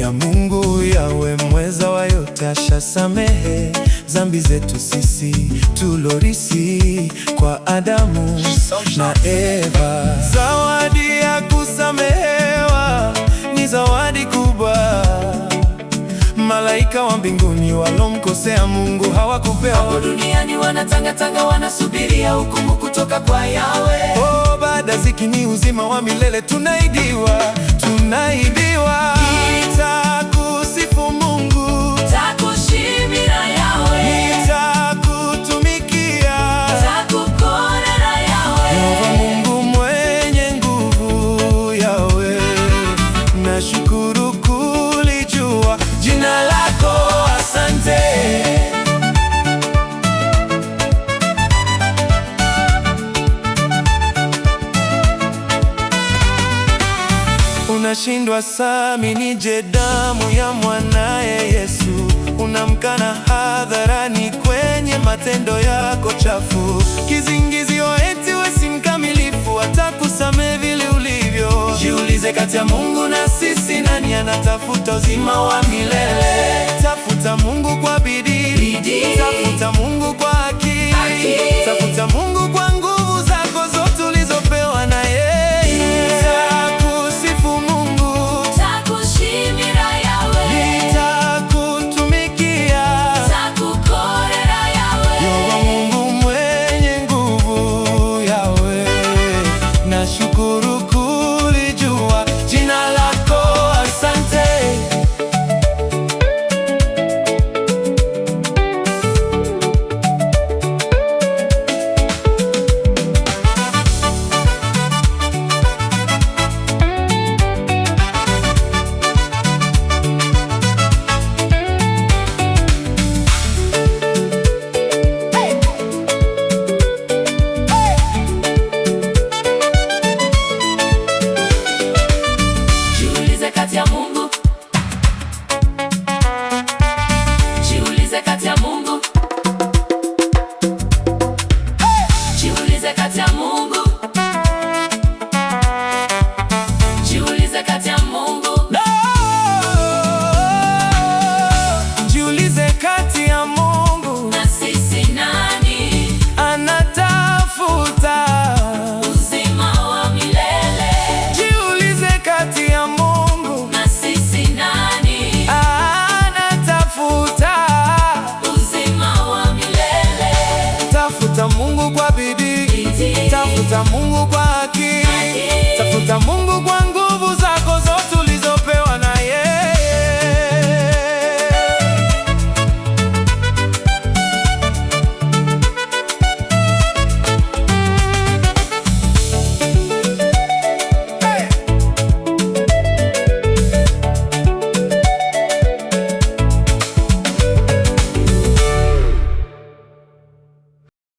ya Mungu yawe mweza wa yote, ashasamehe dhambi zetu sisi tulorisi kwa Adamu na Eva. Zawadi ya kusamehewa ni zawadi kubwa. Malaika wa mbinguni walomkosea Mungu hawakupewa. Hapo duniani wanatangatanga, wanasubiria hukumu kutoka kwa Yahweh. Oh, baada ziki ni uzima wa milele tunaidiwa. Nitakusifu Mungu, nitakushimira Yahweh, nitakutumikia, nitakukorera Yahweh. Yehova Mungu mwenye nguvu, Yahweh, nashukuru kulijua jina lako, asante. Unashindwa sami nije damu ya mwanaye Yesu, unamkana hadharani kwenye matendo yako chafu. Kizingizio eti wewe si mkamilifu, atakusamehe vile ulivyo. Jiulize, kati ya Mungu na sisi nani anatafuta uzima wa milele? Tafuta Mungu kwa bidii, tafuta Mungu kwa akili, tafuta Mungu kwa nguvu zako zote ulizopewa na yeye. Nashukuru kulijua jina lako, asante. Jiulize, kati ya Mungu, jiulize kati ya Mungu, jiulize kati ya Mungu, jiulize kati ya Mungu, Jiulize, kati ya Mungu na sisi nani anatafuta uzima wa milele? Jiulize, kati ya Mungu Na sisi nani anatafuta uzima wa milele? tafuta Mungu kwa bidii, tafuta Mungu kwa akili.